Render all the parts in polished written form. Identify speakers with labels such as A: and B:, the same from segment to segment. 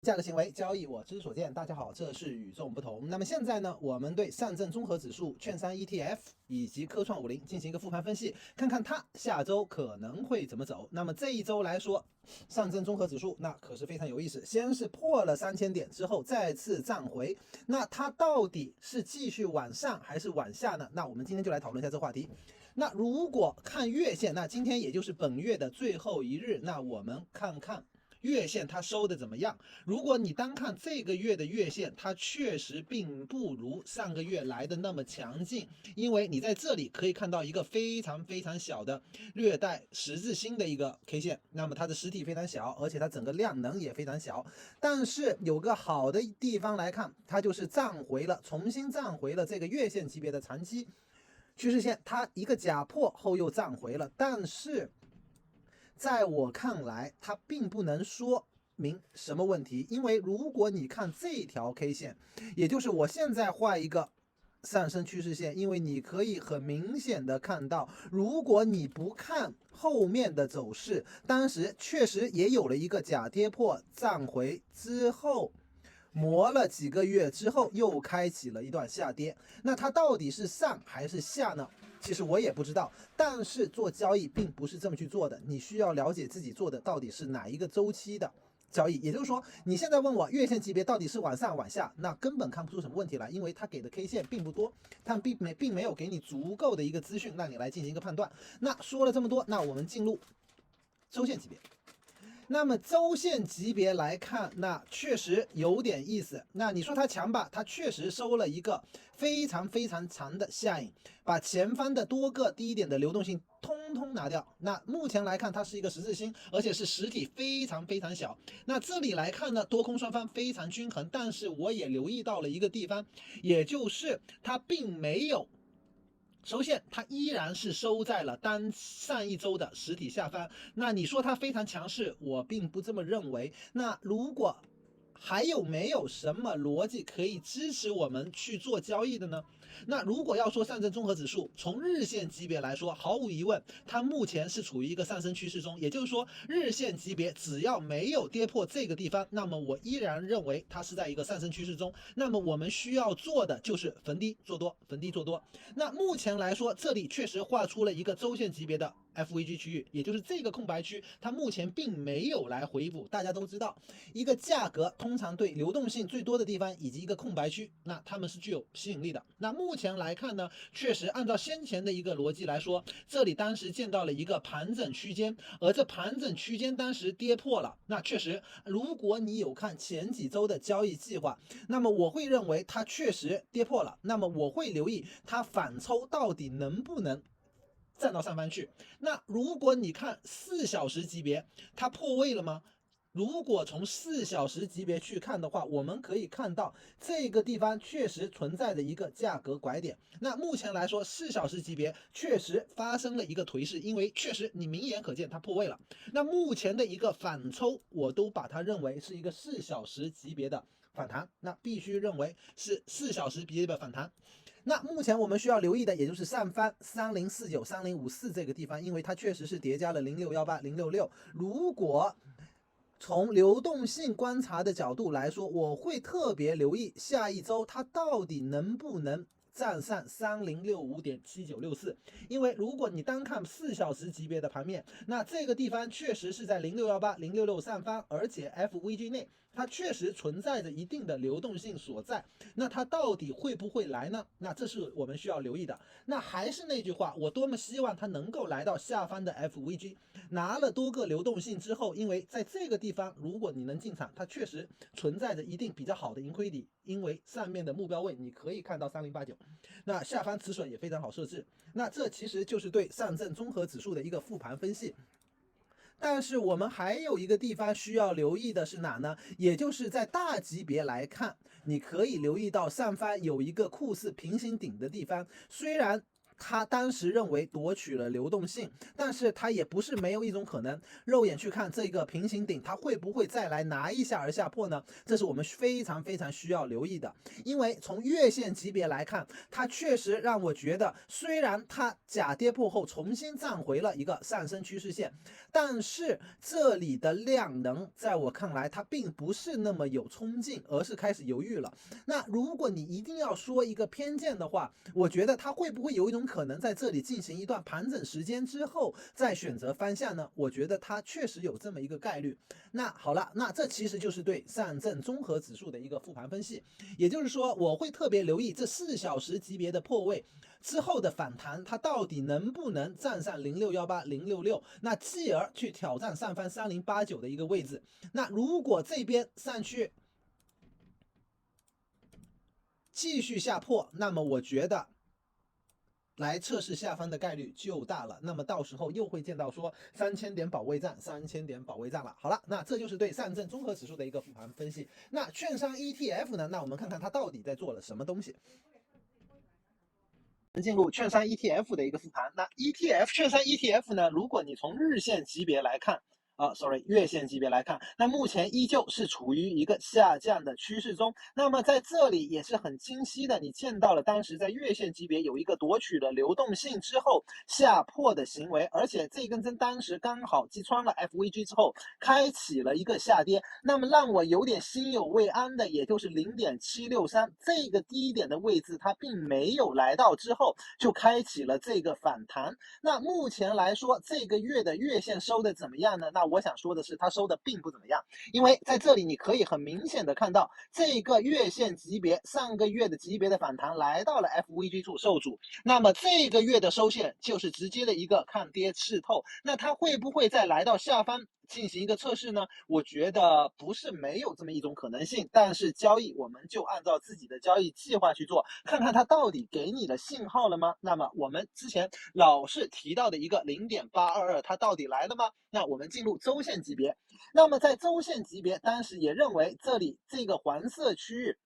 A: 价格行为交易我知所见，大家好，这是与众不同。那么现在呢，我们对上证综合指数、券商 ETF 以及科创50进行一个复盘分析，看看它下周可能会怎么走。那么这一周来说，上证综合指数那可是非常有意思，先是破了3000点之后再次站回，那它到底是继续往上还是往下呢？那我们今天就来讨论一下这个话题。那如果看月线，那今天也就是本月的最后一日，那我们看看月线它收的怎么样？如果你单看这个月的月线，它确实并不如上个月来的那么强劲，因为你在这里可以看到一个非常小的略带十字星的一个 K 线，那么它的实体非常小，而且它整个量能也非常小。但是有个好的地方来看，它就是重新站回了这个月线级别的长期趋势线，它一个假破后又站回了，但是在我看来，它并不能说明什么问题，因为如果你看这条 K 线，也就是我现在画一个上升趋势线，因为你可以很明显的看到，如果你不看后面的走势，当时确实也有了一个假跌破站回之后，磨了几个月之后又开启了一段下跌，那它到底是上还是下呢？其实我也不知道，但是做交易并不是这么去做的，你需要了解自己做的到底是哪一个周期的交易。也就是说，你现在问我月线级别到底是往上往下，那根本看不出什么问题来，因为它给的 K 线并不多，它并没有给你足够的一个资讯让你来进行一个判断。那说了这么多，那我们进入周线级别。那么周线级别来看，那确实有点意思。那你说它强吧，它确实收了一个非常长的下影，把前方的多个低点的流动性通通拿掉。那目前来看，它是一个十字星，而且是实体非常小。那这里来看呢，多空双方非常均衡，但是我也留意到了一个地方，也就是它并没有收线，它依然是收在了上一周的实体下方。那你说它非常强势，我并不这么认为。那如果还有没有什么逻辑可以支持我们去做交易的呢？那如果要说上证综合指数从日线级别来说，毫无疑问，它目前是处于一个上升趋势中，也就是说，日线级别只要没有跌破这个地方，那么我依然认为它是在一个上升趋势中。那么我们需要做的就是逢低做多，逢低做多。那目前来说，这里确实画出了一个周线级别的 FVG 区域，也就是这个空白区，它目前并没有来回补。大家都知道，一个价格通常对流动性最多的地方以及一个空白区，那它们是具有吸引力的。那目前来看呢，确实按照先前的一个逻辑来说，这里当时见到了一个盘整区间，而这盘整区间当时跌破了，那确实，如果你有看前几周的交易计划，那么我会认为它确实跌破了，那么我会留意它反抽到底能不能站到上方去。那如果你看4小时级别，它破位了吗？如果从4小时级别去看的话，我们可以看到这个地方确实存在着一个价格拐点。那目前来说，4小时级别确实发生了一个颓势，因为确实你明眼可见它破位了。那目前的一个反抽，我都把它认为是一个4小时级别的反弹，那必须认为是4小时级别的反弹。那目前我们需要留意的，也就是上方3049、3054这个地方，因为它确实是叠加了0618、066。如果从流动性观察的角度来说，我会特别留意下一周它到底能不能站上3065.7964，因为如果你单看4小时级别的盘面，那这个地方确实是在0618、066上方，而且 FVG 内它确实存在着一定的流动性所在，那它到底会不会来呢？那这是我们需要留意的。那还是那句话，我多么希望它能够来到下方的 FVG， 拿了多个流动性之后，因为在这个地方如果你能进场，它确实存在着一定比较好的盈亏底，因为上面的目标位你可以看到3089，那下方止损也非常好设置。那这其实就是对上证综合指数的一个复盘分析。但是我们还有一个地方需要留意的是哪呢？也就是在大级别来看，你可以留意到上方有一个酷似平行顶的地方，虽然他当时认为夺取了流动性，但是他也不是没有一种可能，肉眼去看这个平行顶，它会不会再来拿一下而下破呢？这是我们非常非常需要留意的，因为从月线级别来看，它确实让我觉得，虽然它假跌破后重新站回了一个上升趋势线，但是这里的量能在我看来，它并不是那么有冲劲，而是开始犹豫了。那如果你一定要说一个偏见的话，我觉得它会不会有一种可能在这里进行一段盘整时间之后再选择方向呢？我觉得它确实有这么一个概率。那好了，那这其实就是对上证综合指数的一个复盘分析，也就是说我会特别留意这4小时级别的破位之后的反弹，它到底能不能站上0618、066，那继而去挑战上方3089的一个位置。那如果这边上去继续下破，那么我觉得来测试下方的概率就大了，那么到时候又会见到说3000点保卫战，3000点保卫战了。好了，那这就是对上证综合指数的一个复盘分析。那券商 ETF 呢？那我们看看它到底在做了什么东西。进入券商 ETF 的一个复盘，那券商 ETF 呢？如果你从日线级别来看，月线级别来看，那目前依旧是处于一个下降的趋势中。那么在这里也是很清晰的，你见到了当时在月线级别有一个夺取了流动性之后下破的行为，而且这根针当时刚好击穿了 FVG 之后，开启了一个下跌。那么让我有点心有未安的，也就是0.763这个低点的位置，它并没有来到之后就开启了这个反弹。那目前来说，这个月的月线收的怎么样呢？那我想说的是，它收的并不怎么样，因为在这里你可以很明显的看到，这个月线级别上个月的级别的反弹来到了 FVG 处受阻，那么这个月的收线就是直接的一个看跌吃透，那它会不会再来到下方进行一个测试呢？我觉得不是没有这么一种可能性，但是交易我们就按照自己的交易计划去做，看看它到底给你的信号了吗？那么我们之前老是提到的一个0.822，它到底来了吗？那我们进入周线级别，那么在周线级别，当时也认为这里这个黄色区域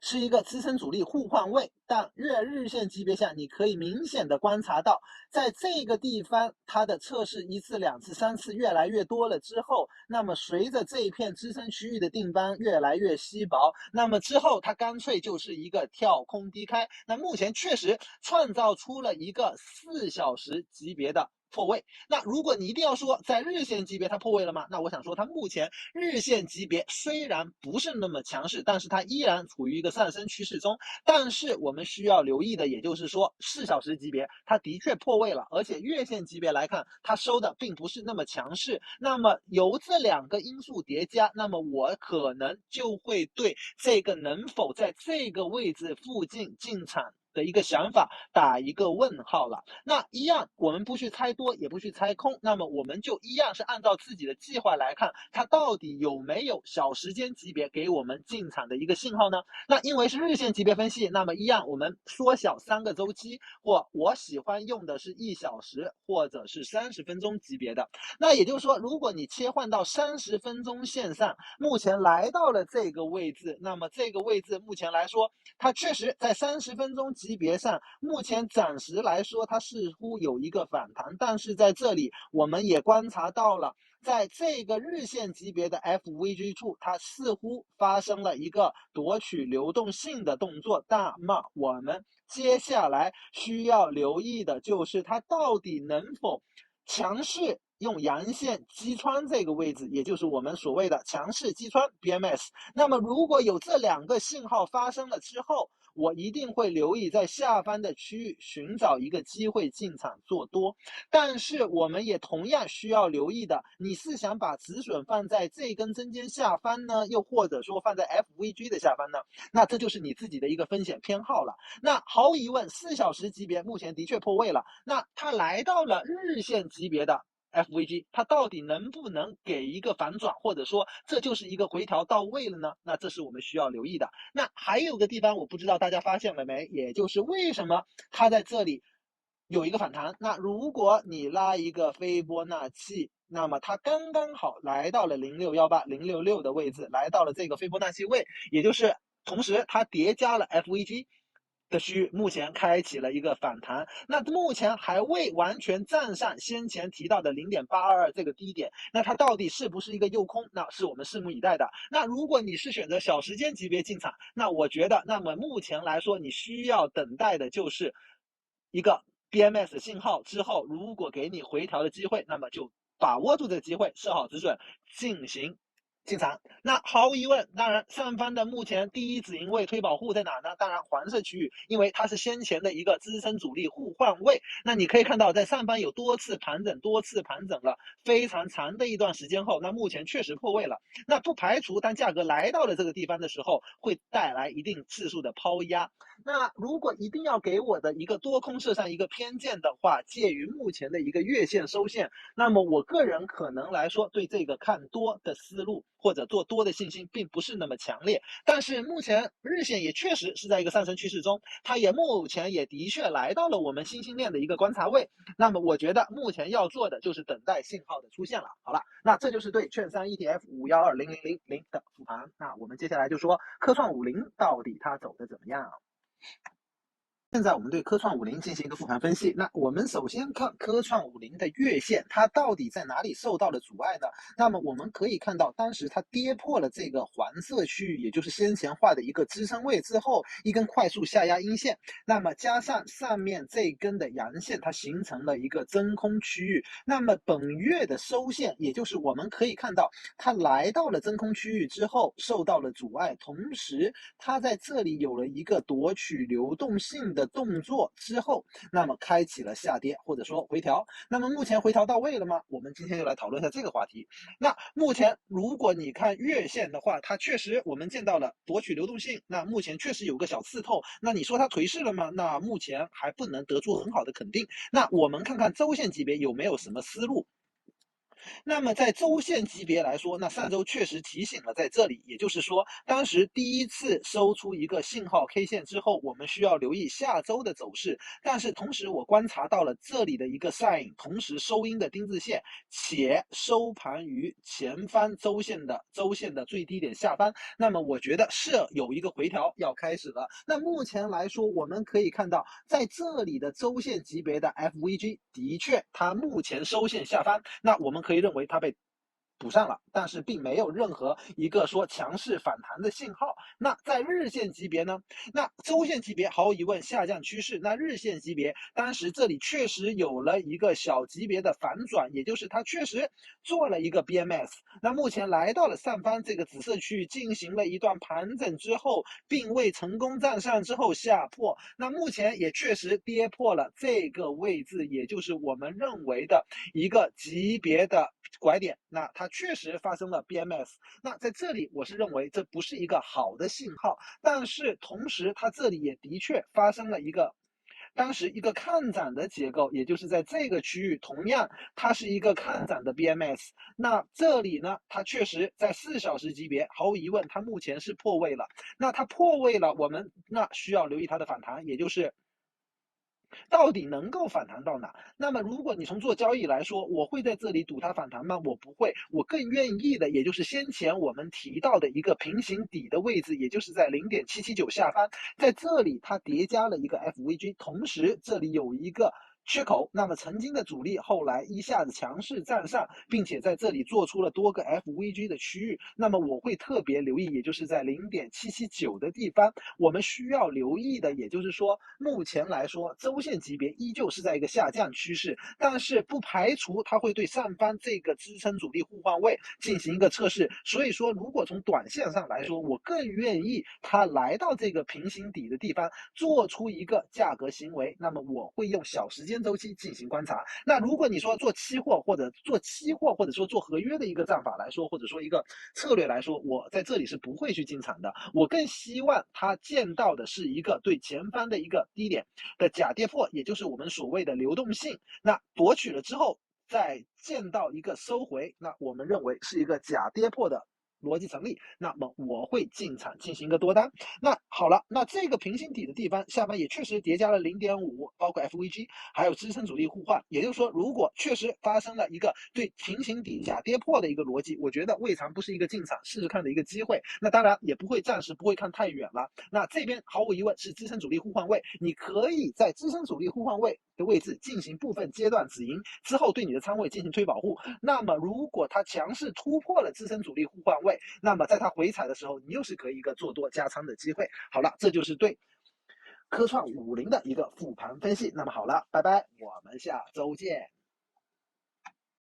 A: 是一个支撑阻力互换位，但日线级别下，你可以明显的观察到，在这个地方它的测试1次、2次、3次越来越多了之后，那么随着这一片支撑区域的定方越来越稀薄，那么之后它干脆就是一个跳空低开。那目前确实创造出了一个4小时级别的破位。那如果你一定要说在日线级别它破位了吗？那我想说它目前日线级别虽然不是那么强势，但是它依然处于一个上升趋势中。但是我们需要留意的，也就是说4小时级别它的确破位了，而且月线级别来看，它收的并不是那么强势。那么由这2个因素叠加，那么我可能就会对这个能否在这个位置附近进场的一个想法打一个问号了。那一样我们不去猜多也不去猜空，那么我们就一样是按照自己的计划来看，它到底有没有小时间级别给我们进场的一个信号呢？那因为是日线级别分析，那么一样我们缩小3个周期，或我喜欢用的是1小时或者是30分钟级别的。那也就是说，如果你切换到30分钟线上，目前来到了这个位置，那么这个位置目前来说，它确实在30分钟级别上，目前暂时来说它似乎有一个反弹，但是在这里我们也观察到了，在这个日线级别的 FVG 处，它似乎发生了一个夺取流动性的动作。那么我们接下来需要留意的就是它到底能否强势用阳线击穿这个位置，也就是我们所谓的强势击穿 BMS。那么如果有这2个信号发生了之后，我一定会留意在下方的区域寻找一个机会进场做多。但是我们也同样需要留意的，你是想把止损放在这根针尖下方呢，又或者说放在 FVG 的下方呢？那这就是你自己的一个风险偏好了。那毫无疑问，4小时级别目前的确破位了，那它来到了日线级别的FVG， 它到底能不能给一个反转，或者说这就是一个回调到位了呢？那这是我们需要留意的。那还有个地方我不知道大家发现了没，也就是为什么它在这里有一个反弹。那如果你拉一个斐波那契，那么它刚刚好来到了0618、066的位置，来到了这个斐波那契位，也就是同时它叠加了 FVG。的区域目前开启了一个反弹，那目前还未完全站上先前提到的0.822这个低点，那它到底是不是一个诱空？那是我们拭目以待的。那如果你是选择小时间级别进场，那我觉得，那么目前来说，你需要等待的就是一个 BMS 信号之后，如果给你回调的机会，那么就把握住这个机会，设好止损，进行进场。那毫无疑问，当然上方的目前第一止盈位推保护在哪呢？当然黄色区域，因为它是先前的一个支撑阻力互换位。那你可以看到，在上方有多次盘整了非常长的一段时间后，那目前确实破位了。那不排除当价格来到了这个地方的时候，会带来一定次数的抛压。那如果一定要给我的一个多空设上一个偏见的话，介于目前的一个月线收线，那么我个人可能来说对这个看多的思路或者做多的信心并不是那么强烈。但是目前日线也确实是在一个上升趋势中，它也目前也的确来到了我们新兴链的一个观察位。那么我觉得目前要做的就是等待信号的出现了。好了，那这就是对券商 ETF 512000的复盘。那我们接下来就说科创50到底它走的怎么样。现在我们对科创50进行一个复盘分析。那我们首先看科创50的月线，它到底在哪里受到了阻碍呢？那么我们可以看到，当时它跌破了这个黄色区域，也就是先前画的一个支撑位之后，一根快速下压阴线。那么加上上面这根的阳线，它形成了一个真空区域。那么本月的收线，也就是我们可以看到，它来到了真空区域之后，受到了阻碍，同时它在这里有了一个夺取流动性的动作之后，那么开启了下跌或者说回调。那么目前回调到位了吗？我们今天就来讨论一下这个话题。那目前如果你看月线的话，它确实我们见到了夺取流动性，那目前确实有个小刺透。那你说它颓势了吗？那目前还不能得出很好的肯定。那我们看看周线级别有没有什么思路。那么在周线级别来说，那上周确实提醒了在这里，也就是说，当时第一次收出一个信号 K 线之后，我们需要留意下周的走势。但是同时，我观察到了这里的一个 sign， 同时收阴的丁字线，且收盘于前方周线的最低点下方。那么我觉得是有一个回调要开始了。那目前来说，我们可以看到，在这里的周线级别的 FVG 的确，它目前收线下方，那我们可以认为它被补上了，但是并没有任何一个说强势反弹的信号。那在日线级别呢？那周线级别毫无疑问下降趋势。那日线级别当时这里确实有了一个小级别的反转，也就是它确实做了一个 BMS。那目前来到了上方这个紫色区域，进行了一段盘整之后，并未成功站上之后下破。那目前也确实跌破了这个位置，也就是我们认为的一个级别的拐点。那它确实发生了 BMS。那在这里，我是认为这不是一个好的信号，但是同时它这里也的确发生了一个当时一个看涨的结构，也就是在这个区域，同样它是一个看涨的 BMS。那这里呢，它确实在4小时级别，毫无疑问，它目前是破位了。那它破位了，我们那需要留意它的反弹，也就是到底能够反弹到哪？那么如果你从做交易来说，我会在这里赌它反弹吗？我不会，我更愿意的，也就是先前我们提到的一个平行底的位置，也就是在0.779下方，在这里它叠加了一个 FVG，同时这里有一个缺口，那么曾经的阻力后来一下子强势站上，并且在这里做出了多个 FVG 的区域，那么我会特别留意，也就是在0.779的地方，我们需要留意的，也就是说，目前来说，周线级别依旧是在一个下降趋势，但是不排除它会对上方这个支撑阻力互换位进行一个测试。所以说，如果从短线上来说，我更愿意它来到这个平行底的地方，做出一个价格行为，那么我会用小时间周期进行观察。那如果你说做期货或者说做合约的一个战法来说，或者说一个策略来说，我在这里是不会去进场的。我更希望它见到的是一个对前方的一个低点的假跌破，也就是我们所谓的流动性。那夺取了之后，再见到一个收回，那我们认为是一个假跌破的逻辑成立，那么我会进场进行一个多单。那好了，那这个平行底的地方下方也确实叠加了 0.5， 包括 FVG， 还有支撑阻力互换。也就是说，如果确实发生了一个对平行底下跌破的一个逻辑，我觉得未尝不是一个进场试试看的一个机会。那当然也不会暂时不会看太远了。那这边毫无疑问是支撑阻力互换位，你可以在支撑阻力互换位的位置进行部分阶段止盈，之后对你的仓位进行推保护。那么如果它强势突破了支撑阻力互换位，那么在它回踩的时候，你又是可以一个做多加仓的机会。好了，这就是对科创50的一个复盘分析。那么好了，拜拜，我们下周见。